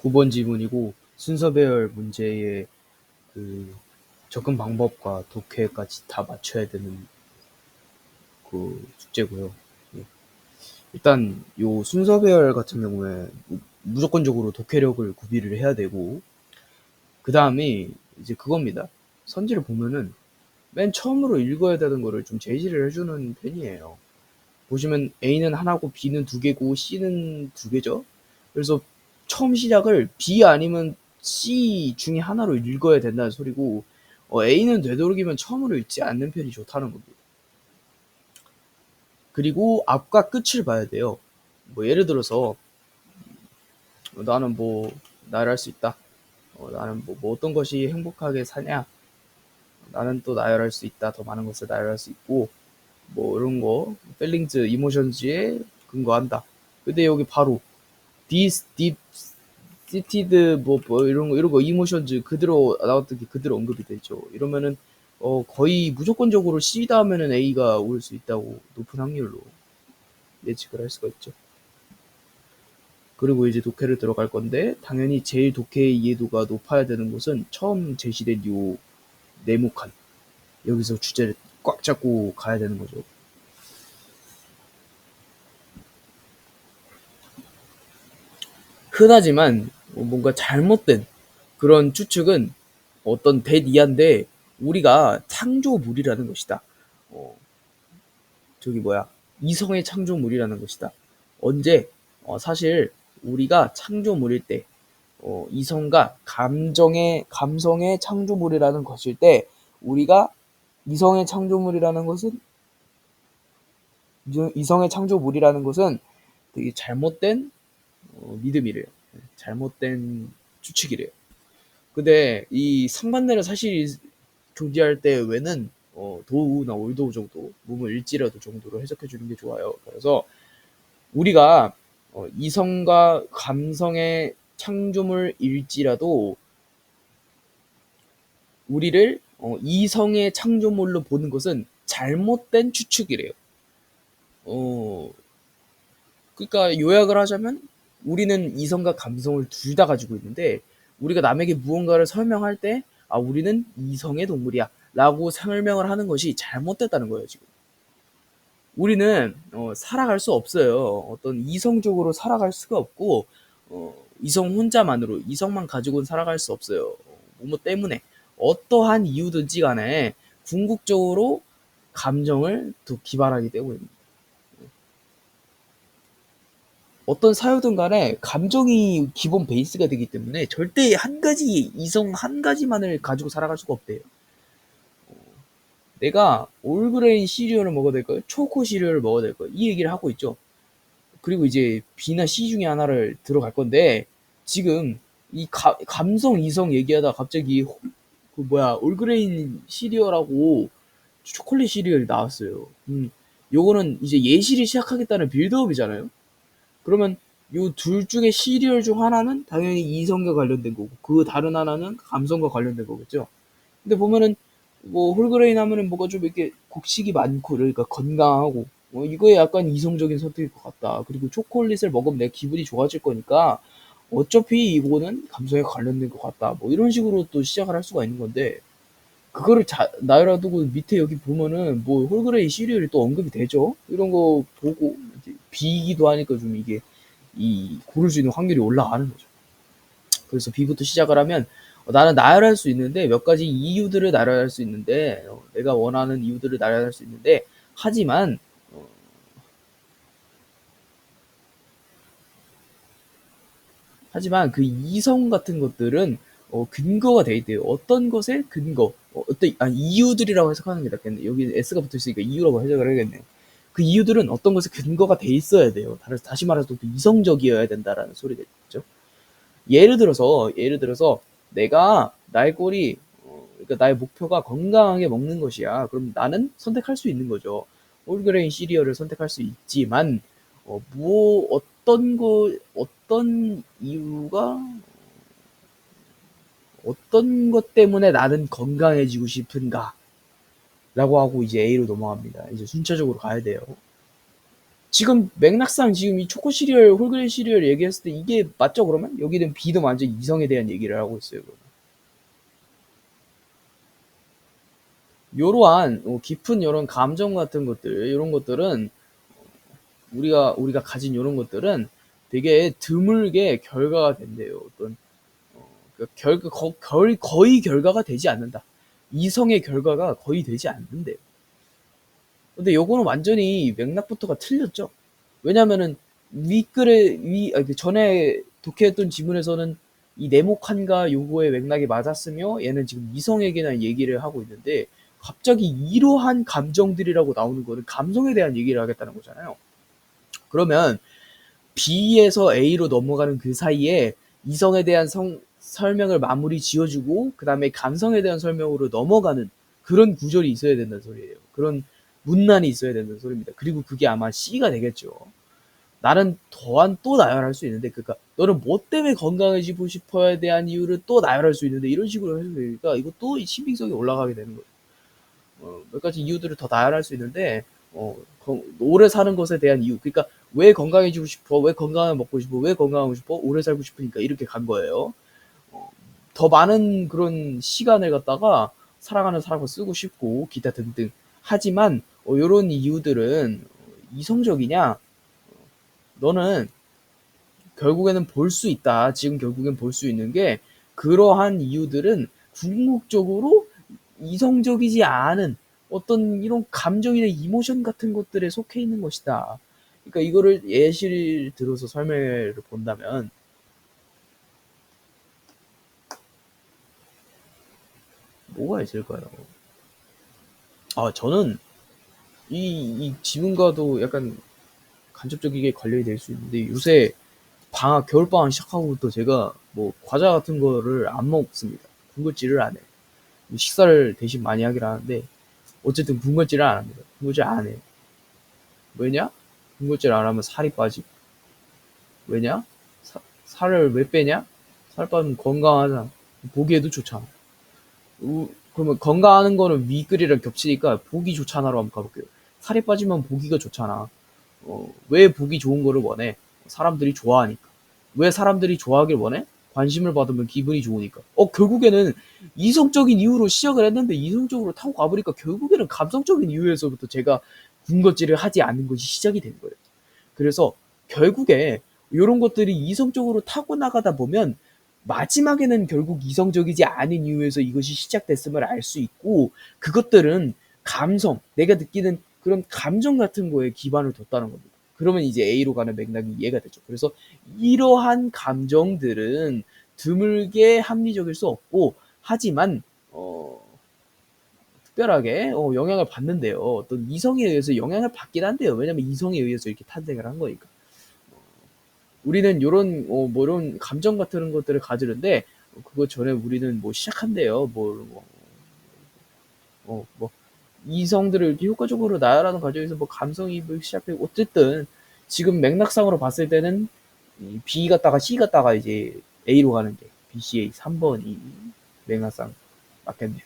9번 지문이고 순서 배열 문제의 그 접근 방법과 독해까지 다 맞춰야 되는 그 숙제고요. 예. 일단 요 순서 배열 같은 경우에 무조건적으로 독해력을 구비를 해야 되고, 그 다음에 이제 그겁니다. 선지를 보면은 맨 처음으로 읽어야 되는 거를 좀 제시를 해주는 편이에요. 보시면 A는 하나고 B는 두 개고 C는 두 개죠. 그래서 처음 시작을 B 아니면 C 중에 하나로 읽어야 된다는 소리고, A는 되도록이면 처음으로 읽지 않는 편이 좋다는 겁니다. 그리고 앞과 끝을 봐야 돼요. 뭐 예를 들어서 나는 뭐 나열할 수 있다. 나는 뭐 어떤 것이 행복하게 사냐. 나는 또 나열할 수 있다. 더 많은 것을 나열할 수 있고, 뭐 이런 거 feelings, emotions에 근거한다. 근데 여기 바로 this deep seated 뭐 이런 거 emotions 그대로 나왔던 게 그대로 언급이 되죠. 이러면은 거의 무조건적으로 C 다음에는 A가 올 수 있다고 높은 확률로 예측을 할 수가 있죠. 그리고 이제 독해를 들어갈 건데, 당연히 제일 독해의 이해도가 높아야 되는 곳은 처음 제시된 요 네모칸, 여기서 주제를 꽉 잡고 가야 되는 거죠. 흔하지만 뭔가 잘못된 그런 추측은 어떤 대이한데, 우리가 창조물이라는 것이다. 어, 저기 뭐야, 이성의 창조물이라는 것이다. 언제? 사실 우리가 창조물일 때, 이성과 감성의 창조물이라는 것일 때, 우리가 이성의 창조물이라는 것은 이성의 창조물이라는 것은 되게 잘못된 믿음이래요. 잘못된 추측이래요. 근데 이 상반대를 사실 존재할 때 외는 도우나 올도우 정도, 몸을 일지라도 정도로 해석해 주는 게 좋아요. 그래서 우리가 이성과 감성의 창조물일지라도 우리를 이성의 창조물로 보는 것은 잘못된 추측이래요. 어, 그러니까 요약을 하자면 우리는 이성과 감성을 둘 다 가지고 있는데, 우리가 남에게 무언가를 설명할 때 우리는 이성의 동물이야 라고 설명을 하는 것이 잘못됐다는 거예요. 지금 우리는 살아갈 수 없어요. 어떤 이성적으로 살아갈 수가 없고, 이성 혼자만으로 이성만 가지고는 살아갈 수 없어요. 뭐뭐 때문에 어떠한 이유든지 간에 궁극적으로 감정을 또 기반하기 때문입니다. 어떤 사유든 간에 감정이 기본 베이스가 되기 때문에 절대 한 가지 이성 한 가지만을 가지고 살아갈 수가 없대요. 내가 올그레인 시리얼을 먹어야 될까요? 초코 시리얼을 먹어야 될까요? 이 얘기를 하고 있죠. 그리고 이제 B나 C 중에 하나를 들어갈 건데, 지금 이 감성 이성 얘기하다 갑자기 그 뭐야 올그레인 시리얼하고 초콜릿 시리얼이 나왔어요. 요거는 이제 예시를 시작하겠다는 빌드업이잖아요. 그러면 요 둘 중에 시리얼 중 하나는 당연히 이성과 관련된 거고, 그 다른 하나는 감성과 관련된 거겠죠. 근데 보면은 뭐 홀그레인 하면은 뭐가 좀 이렇게 곡식이 많고 그러니까 건강하고, 이거에 약간 이성적인 선택일 것 같다. 그리고 초콜릿을 먹으면 내 기분이 좋아질 거니까 어차피 이거는 감성에 관련된 것 같다. 뭐 이런 식으로 또 시작을 할 수가 있는 건데, 그거를 나열해두고 밑에 여기 보면은 뭐 홀그레인 시리얼이 또 언급이 되죠. 이런 거 보고 이제 B이기도 하니까 좀 이게 이 고를 수 있는 확률이 올라가는 거죠. 그래서 B부터 시작을 하면 나는 나열할 수 있는데, 몇 가지 이유들을 나열할 수 있는데, 내가 원하는 이유들을 나열할 수 있는데, 하지만 그 이성 같은 것들은 근거가 돼 있대요. 어떤 것에 근거, 어떤 이유들이라고 해석하는 게 낫겠네. 여기 S가 붙어 있으니까 이유라고 해석을 해야겠네요. 그 이유들은 어떤 것에 근거가 돼 있어야 돼요. 다시 말해서 또 이성적이어야 된다라는 소리겠죠. 예를 들어서 내가 나의 꼴이 그러니까 나의 목표가 건강하게 먹는 것이야. 그럼 나는 선택할 수 있는 거죠. 홀그레인 시리얼을 선택할 수 있지만, 어떤 이유가, 어떤 것 때문에 나는 건강해지고 싶은가? 라고 하고 이제 A로 넘어갑니다. 이제 순차적으로 가야 돼요. 지금 맥락상 지금 이 초코 시리얼, 홀그레인 시리얼 얘기했을 때 이게 맞죠, 그러면? 여기는 B도 완전 이성에 대한 얘기를 하고 있어요, 그러면. 요러한 깊은 요런 감정 같은 것들, 요런 것들은 우리가 가진 요런 것들은 되게 드물게 결과가 된대요. 어떤 거의 결과가 되지 않는다. 이성의 결과가 거의 되지 않는데요. 근데 요거는 완전히 맥락부터가 틀렸죠. 왜냐면은 전에 독해했던 지문에서는 이 네모칸과 요거의 맥락이 맞았으며 얘는 지금 이성에게 대한 얘기를 하고 있는데 갑자기 이러한 감정들이라고 나오는 거는 감성에 대한 얘기를 하겠다는 거잖아요. 그러면 B에서 A로 넘어가는 그 사이에 이성에 대한 설명을 마무리 지어주고 그 다음에 감성에 대한 설명으로 넘어가는 그런 구절이 있어야 된다는 소리예요. 그런 문란이 있어야 된다는 소리입니다. 그리고 그게 아마 C가 되겠죠. 나는 더한 또 나열할 수 있는데, 그러니까 너는 뭐 때문에 건강해지고 싶어에 대한 이유를 또 나열할 수 있는데 이런 식으로 해서 되니까 이것도 신빙성이 올라가게 되는 거예요. 몇 가지 이유들을 더 나열할 수 있는데 오래 사는 것에 대한 이유, 그러니까 왜 건강해지고 싶어, 왜 건강을 먹고 싶어, 왜 건강하고 싶어, 오래 살고 싶으니까 이렇게 간 거예요. 더 많은 그런 시간을 갖다가 사랑하는 사람과 쓰고 싶고 기타 등등. 하지만 이런 이유들은 이성적이냐? 너는 결국에는 볼 수 있다. 지금 결국엔 볼 수 있는 게 그러한 이유들은 궁극적으로 이성적이지 않은 어떤 이런 감정이나 이모션 같은 것들에 속해 있는 것이다. 그러니까 이거를 예시를 들어서 설명을 본다면 뭐가 있을까요? 저는 이 지문과도 약간 간접적이게 관련이 될 수 있는데 요새 겨울방학 시작하고부터 제가 뭐 과자 같은 거를 안 먹습니다. 군것질을 안 해요. 식사를 대신 많이 하긴 하는데 어쨌든 군것질을 안 합니다. 군것질 안 해요. 왜냐? 군것질 안 하면 살이 빠지. 왜냐? 살을 왜 빼냐? 살 빠면 건강하잖아. 보기에도 좋잖아. 그러면 건강하는 거는 위글이랑 겹치니까 보기 좋잖아로 한번 가볼게요. 살이 빠지면 보기가 좋잖아. 왜 보기 좋은 거를 원해? 사람들이 좋아하니까. 왜 사람들이 좋아하길 원해? 관심을 받으면 기분이 좋으니까. 결국에는 이성적인 이유로 시작을 했는데 이성적으로 타고 가버리니까 결국에는 감성적인 이유에서부터 제가 군것질을 하지 않는 것이 시작이 된 거예요. 그래서 결국에 이런 것들이 이성적으로 타고 나가다 보면 마지막에는 결국 이성적이지 않은 이유에서 이것이 시작됐음을 알 수 있고 그것들은 감성, 내가 느끼는 그런 감정 같은 거에 기반을 뒀다는 겁니다. 그러면 이제 A로 가는 맥락이 이해가 되죠. 그래서 이러한 감정들은 드물게 합리적일 수 없고 하지만 특별하게 영향을 받는데요. 어떤 이성에 의해서 영향을 받긴 한데요. 왜냐면 이성에 의해서 이렇게 탄생을 한 거니까. 우리는 요런 뭐 이런 감정 같은 것들을 가지는데 그거 전에 우리는 뭐 시작한대요. 뭐 이성들을 이렇게 효과적으로 나열하는 과정에서 뭐 감성이입을 시작되고 어쨌든 지금 맥락상으로 봤을 때는 B 갔다가 C 갔다가 이제 A로 가는 게 BCA 3번이 맥락상 맞겠네요.